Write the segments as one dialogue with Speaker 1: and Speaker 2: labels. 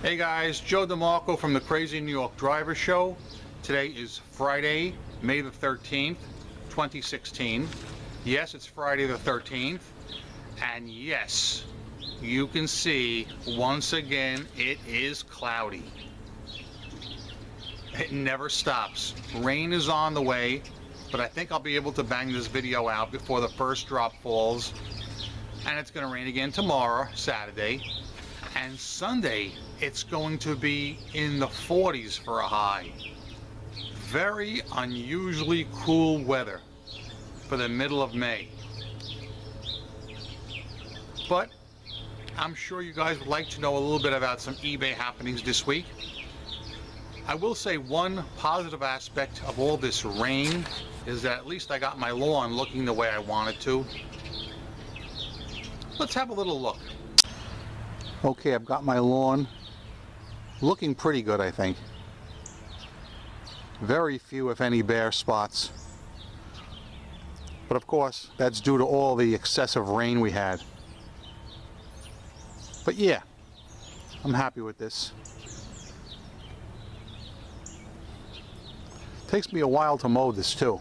Speaker 1: Hey guys, Joe DeMarco from the Crazy New York Driver Show. Today is Friday, May the 13th, 2016. Yes, it's Friday the 13th. And yes, you can see, once again, it is cloudy. It never stops. Rain is on the way, but I think I'll be able to bang this video out before the first drop falls. And it's going to rain again tomorrow, Saturday. And Sunday, it's going to be in the 40s for a high. Very unusually cool weather for the middle of May. But I'm sure you guys would like to know a little bit about some eBay happenings this week. I will say one positive aspect of all this rain is that at least I got my lawn looking the way I want it to. Let's have a little look. Okay, I've got my lawn looking pretty good, I think. Very few, if any, bare spots. But of course, that's due to all the excessive rain we had. But yeah, I'm happy with this. Takes me a while to mow this too.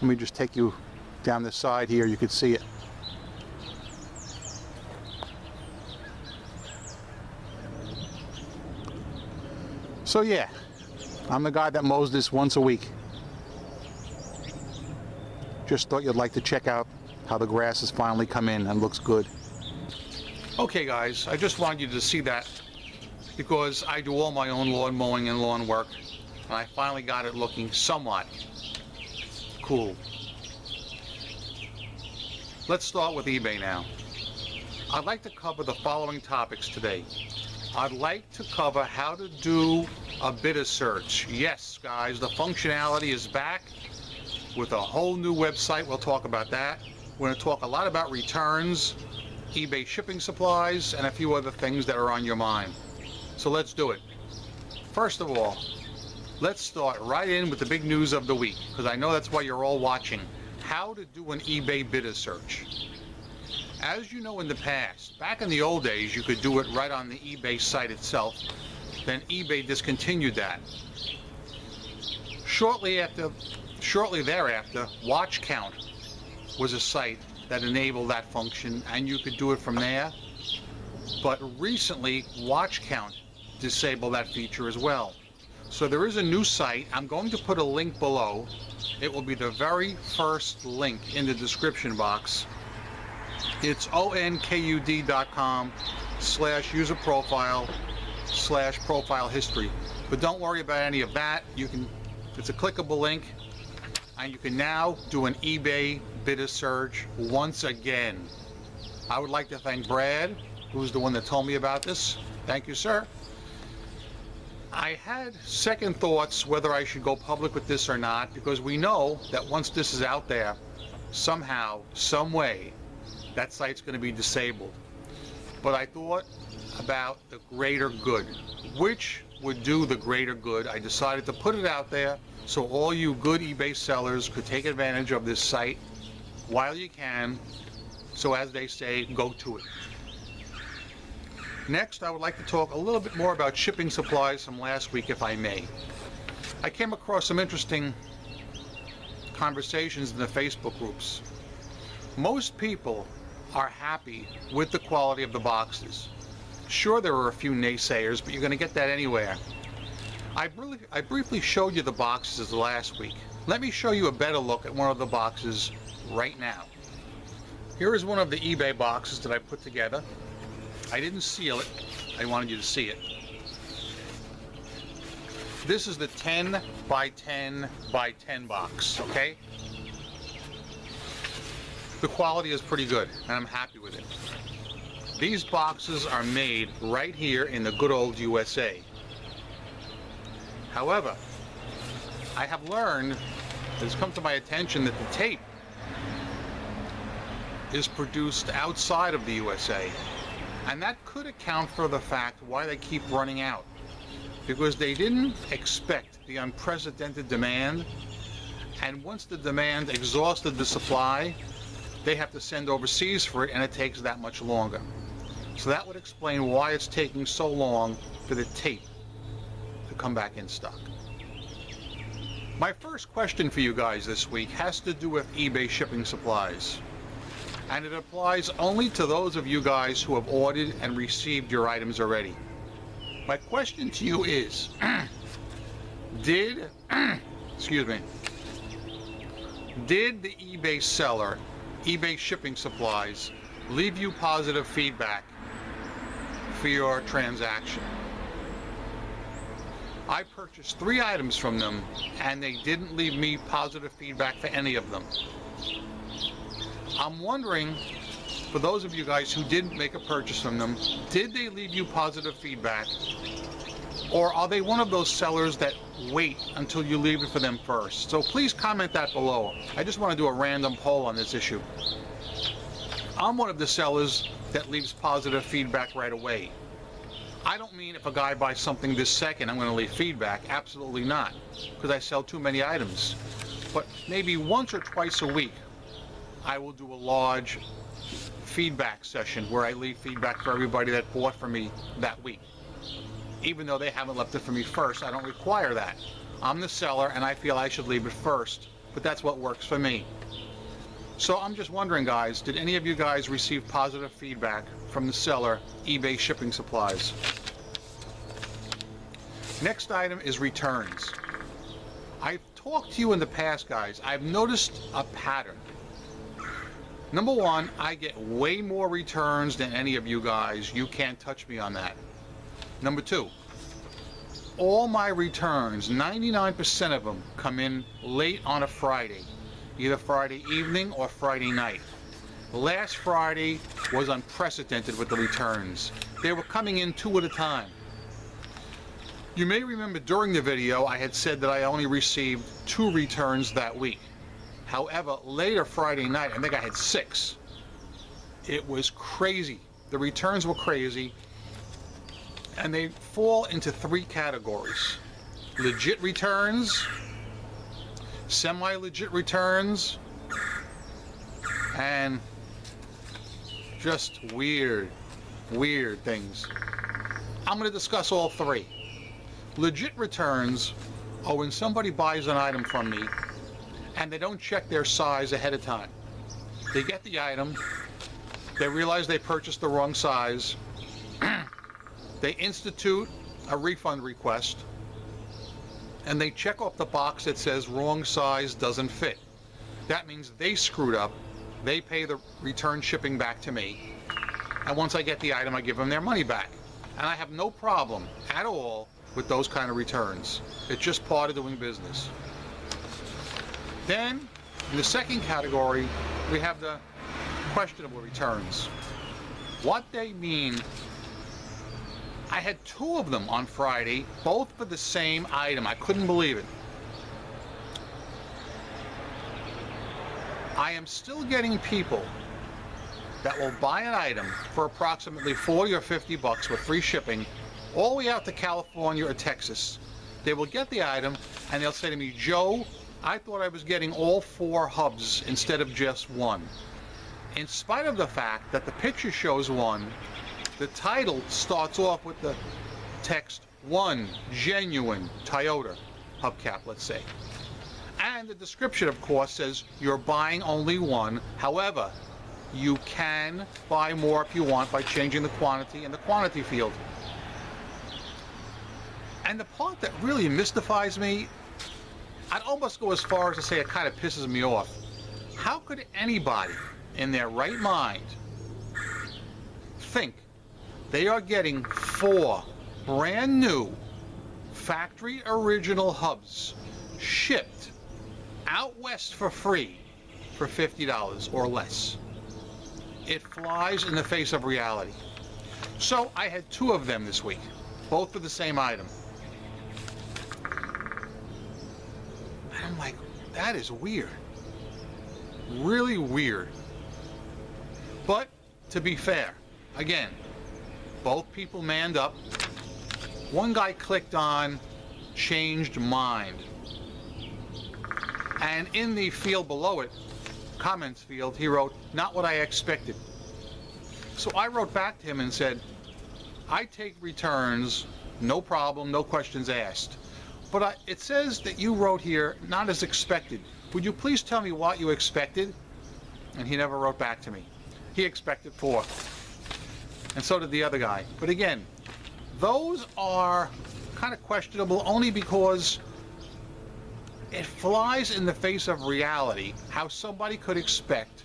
Speaker 1: Let me just take you down the side here, you can see it. So yeah, I'm the guy that mows this once a week. Just thought you'd like to check out how the grass has finally come in and looks good. Okay guys, I just wanted you to see that because I do all my own lawn mowing and lawn work, and I finally got it looking somewhat cool. Let's start with eBay now. I'd like to cover the following topics today. I'd like to cover how to do a bidder search. Yes, guys, the functionality is back with a whole new website. We'll talk about that. We're going to talk a lot about returns, eBay shipping supplies, and a few other things that are on your mind. So let's do it. First of all, let's start right in with the big news of the week, because I know that's why you're all watching. How to do an eBay bidder search. As you know, in the past, back in the old days, you could do it right on the eBay site itself. Then eBay discontinued that. Shortly thereafter, Watch Count was a site that enabled that function, and you could do it from there. But recently, Watch Count disabled that feature as well. So there is a new site. I'm going to put a link below. It will be the very first link in the description box. It's onkud.com/user profile/profile history. But don't worry about any of that. It's a clickable link, and you can now do an eBay bidder search once again. I would like to thank Brad, who's the one that told me about this. Thank you, sir. I had second thoughts whether I should go public with this or not, because we know that once this is out there, somehow, some way, that site's going to be disabled. But I thought about the greater good. Which would do the greater good? I decided to put it out there so all you good eBay sellers could take advantage of this site while you can. So as they say, go to it. Next, I would like to talk a little bit more about shipping supplies from last week, if I may. I came across some interesting conversations in the Facebook groups. Most people are happy with the quality of the boxes. Sure, there are a few naysayers, but you're going to get that anywhere. I briefly showed you the boxes last week. Let me show you a better look at one of the boxes right now. Here is one of the eBay boxes that I put together. I didn't seal it. I wanted you to see it. This is the 10 by 10 by 10 box, okay? The quality is pretty good, and I'm happy with it. These boxes are made right here in the good old USA. However, I have learned, it's come to my attention, that the tape is produced outside of the USA. And that could account for the fact why they keep running out. Because they didn't expect the unprecedented demand, and once the demand exhausted the supply, they have to send overseas for it, and it takes that much longer. So that would explain why it's taking so long for the tape to come back in stock. My first question for you guys this week has to do with eBay shipping supplies. And it applies only to those of you guys who have ordered and received your items already. My question to you is, did the eBay seller, eBay shipping supplies, leave you positive feedback for your transaction? I purchased 3 items from them, and they didn't leave me positive feedback for any of them. I'm wondering, for those of you guys who didn't make a purchase from them, did they leave you positive feedback? Or are they one of those sellers that wait until you leave it for them first? So please comment that below. I just want to do a random poll on this issue. I'm one of the sellers that leaves positive feedback right away. I don't mean if a guy buys something this second, I'm going to leave feedback. Absolutely not, because I sell too many items. But maybe once or twice a week, I will do a large feedback session where I leave feedback for everybody that bought from me that week. Even though they haven't left it for me first, I don't require that. I'm the seller and I feel I should leave it first, but that's what works for me. So I'm just wondering, guys, did any of you guys receive positive feedback from the seller, eBay shipping supplies? Next item is returns. I've talked to you in the past, guys. I've noticed a pattern. Number one, I get way more returns than any of you guys. You can't touch me on that. Number two, all my returns, 99% of them, come in late on a Friday, either Friday evening or Friday night. Last Friday was unprecedented with the returns. They were coming in 2 at a time. You may remember during the video I had said that I only received 2 returns that week. However, later Friday night, I think I had 6. It was crazy. The returns were crazy, and they fall into 3 categories. Legit returns, semi-legit returns, and just weird things. I'm going to discuss all 3. Legit returns are when somebody buys an item from me and they don't check their size ahead of time. They get the item, they realize they purchased the wrong size, they institute a refund request, and they check off the box that says wrong size doesn't fit. That means they screwed up, they pay the return shipping back to me, and once I get the item I give them their money back. And I have no problem at all with those kind of returns. It's just part of doing business. Then, in the second category, we have the questionable returns. What they mean, I had 2 of them on Friday, both for the same item. I couldn't believe it. I am still getting people that will buy an item for approximately 40 or 50 bucks with free shipping all the way out to California or Texas. They will get the item and they'll say to me, Joe, I thought I was getting all 4 hubs instead of just 1. In spite of the fact that the picture shows 1, the title starts off with the text 1 genuine Toyota hubcap, let's say. And the description, of course, says you're buying only 1. However, you can buy more if you want by changing the quantity in the quantity field. And the part that really mystifies me, I'd almost go as far as to say it kind of pisses me off. How could anybody in their right mind think they are getting 4 brand new factory original hubs shipped out west for free for $50 or less? It flies in the face of reality. So I had 2 of them this week, both for the same item. And I'm like, that is weird. Really weird. But to be fair, again, both people manned up. One guy clicked on changed mind. And in the field below it, comments field, he wrote, "Not what I expected." So I wrote back to him and said, "I take returns, no problem, no questions asked. But it says that you wrote here, not as expected. Would you please tell me what you expected?" And he never wrote back to me. He expected 4. And so did the other guy. But again, those are kind of questionable only because it flies in the face of reality how somebody could expect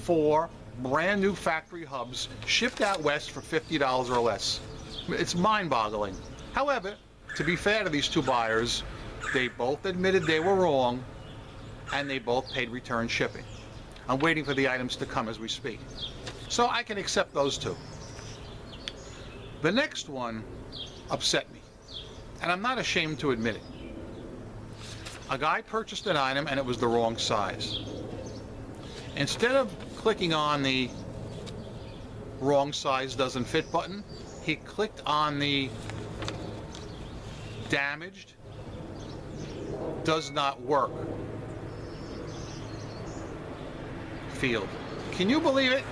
Speaker 1: 4 brand new factory hubs shipped out west for $50 or less. It's mind-boggling. However, to be fair to these 2 buyers, they both admitted they were wrong and they both paid return shipping. I'm waiting for the items to come as we speak. So I can accept those 2. The next one upset me, and I'm not ashamed to admit it. A guy purchased an item and it was the wrong size. Instead of clicking on the wrong size doesn't fit button, he clicked on the damaged, does not work field. Can you believe it?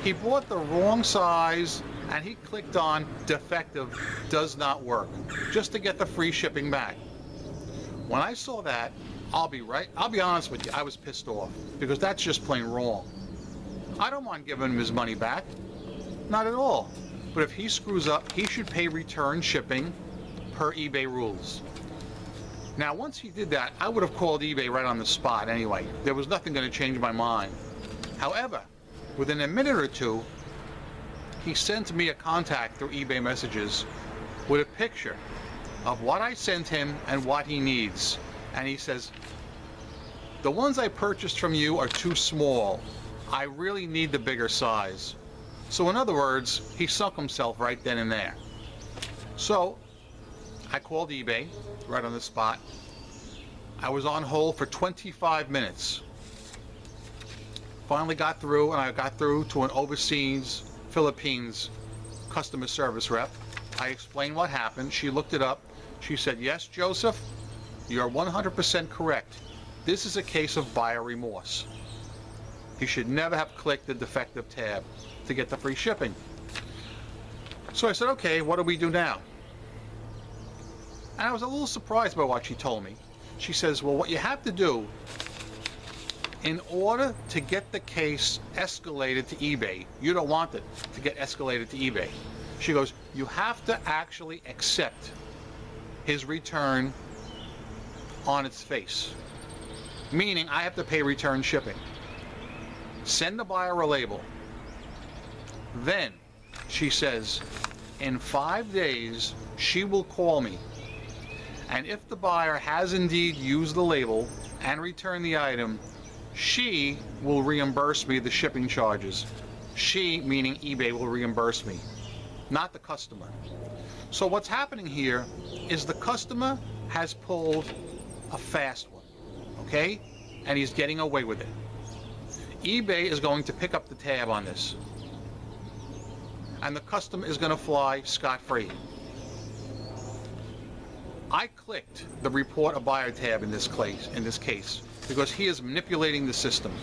Speaker 1: He bought the wrong size and he clicked on defective, does not work, just to get the free shipping back. When I saw that, I'll be honest with you, I was pissed off because that's just plain wrong. I don't mind giving him his money back, not at all. But if he screws up, he should pay return shipping per eBay rules. Now, once he did that, I would have called eBay right on the spot anyway. There was nothing going to change my mind. However, within a minute or 2, he sent me a contact through eBay messages with a picture of what I sent him and what he needs. And he says, "The ones I purchased from you are too small. I really need the bigger size." So in other words, he sunk himself right then and there. So I called eBay right on the spot. I was on hold for 25 minutes. Finally got through, and I got through to an overseas Philippines customer service rep. I explained what happened. She looked it up. She said, "Yes, Joseph, you're 100% correct. This is a case of buyer remorse. He should never have clicked the defective tab to get the free shipping." So I said, "Okay, what do we do now?" And I was a little surprised by what she told me. She says, "Well, what you have to do in order to get the case escalated to eBay," you don't want it to get escalated to eBay. She goes, "You have to actually accept his return on its face. Meaning I have to pay return shipping. Send the buyer a label. Then," she says, "in 5 days, she will call me. And if the buyer has indeed used the label and returned the item, she will reimburse me the shipping charges." She, meaning eBay, will reimburse me, not the customer. So what's happening here is the customer has pulled a fast one, okay? And he's getting away with it. eBay is going to pick up the tab on this. And the customer is going to fly scot-free. I clicked the report a buyer tab in this case because he is manipulating the system.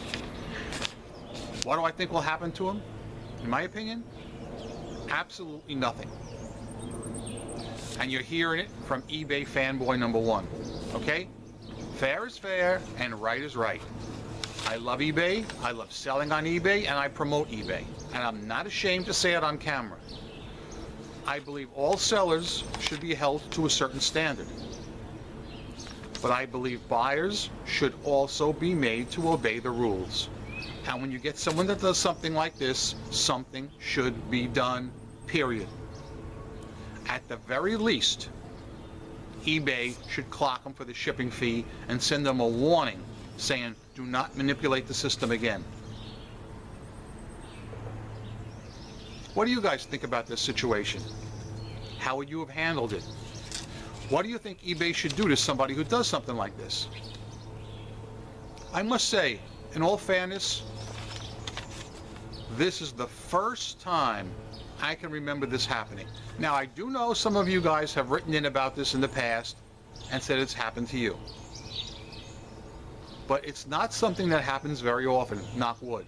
Speaker 1: What do I think will happen to him? In my opinion, absolutely nothing. And you're hearing it from eBay fanboy number 1, okay? Fair is fair and right is right. I love eBay, I love selling on eBay, and I promote eBay. And I'm not ashamed to say it on camera. I believe all sellers should be held to a certain standard. But I believe buyers should also be made to obey the rules. And when you get someone that does something like this, something should be done, period. At the very least, eBay should clock them for the shipping fee and send them a warning saying, "Do not manipulate the system again." What do you guys think about this situation? How would you have handled it? What do you think eBay should do to somebody who does something like this? I must say, in all fairness, this is the first time I can remember this happening. Now, I do know some of you guys have written in about this in the past and said it's happened to you. but it's not something that happens very often, knock wood.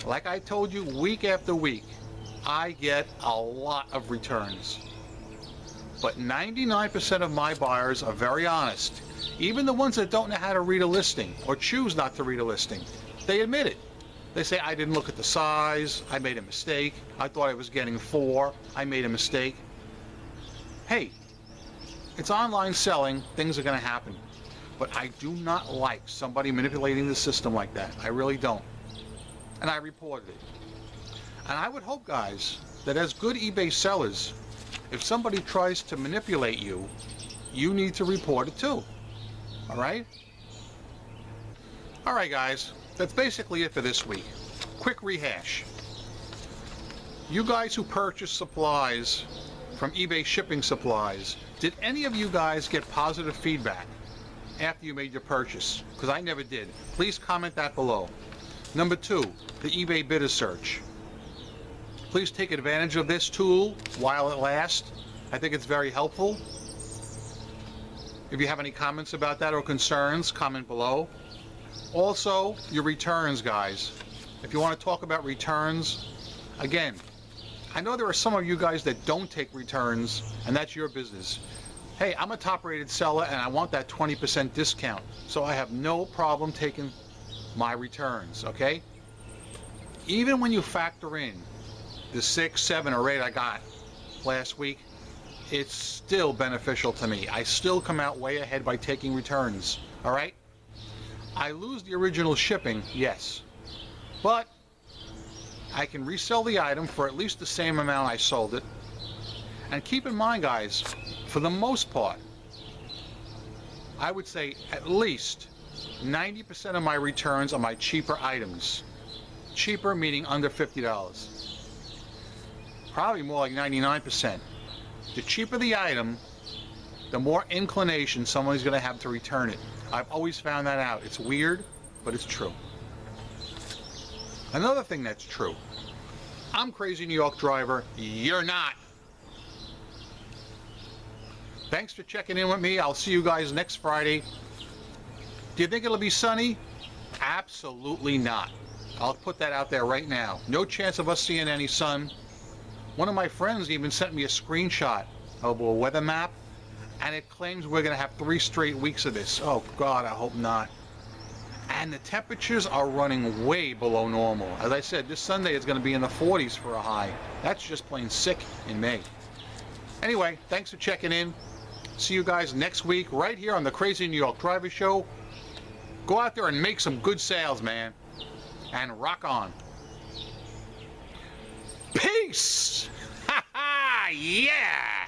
Speaker 1: Like I told you, week after week, I get a lot of returns. But 99% of my buyers are very honest. Even the ones that don't know how to read a listing or choose not to read a listing, they admit it. They say, I didn't look at the size, I made a mistake, I thought I was getting 4, I made a mistake. Hey, it's online selling, things are going to happen. But I do not like somebody manipulating the system like that. I really don't. And I reported it. And I would hope, guys, that as good eBay sellers, if somebody tries to manipulate you, you need to report it too. All right? All right, guys. That's basically it for this week. Quick rehash. You guys who purchase supplies from eBay Shipping Supplies, did any of you guys get positive feedback after you made your purchase? Because I never did. Please comment that below. Number 2, the eBay bidder search. Please take advantage of this tool while it lasts. I think it's very helpful. If you have any comments about that or concerns, comment below. Also, your returns, guys. If you want to talk about returns, again, I know there are some of you guys that don't take returns, and that's your business. Hey, I'm a top-rated seller, and I want that 20% discount, so I have no problem taking my returns, okay? Even when you factor in the 6, 7, or 8 I got last week, it's still beneficial to me. I still come out way ahead by taking returns, all right? I lose the original shipping, yes, but I can resell the item for at least the same amount I sold it. And keep in mind, guys, for the most part, I would say at least 90% of my returns are my cheaper items. Cheaper meaning under $50. Probably more like 99%. The cheaper the item, the more inclination someone's going to have to return it. I've always found that out. It's weird, but it's true. Another thing that's true. I'm Crazy New York Driver. You're not. Thanks for checking in with me. I'll see you guys next Friday. Do you think it'll be sunny? Absolutely not. I'll put that out there right now. No chance of us seeing any sun. One of my friends even sent me a screenshot of a weather map, and it claims we're going to have 3 straight weeks of this. Oh God, I hope not. And the temperatures are running way below normal. As I said, this Sunday is going to be in the 40s for a high. That's just plain sick in May. Anyway, thanks for checking in. See you guys next week right here on the Crazy New York Driver Show. Go out there and make some good sales, man. And rock on. Peace! Ha ha! Yeah!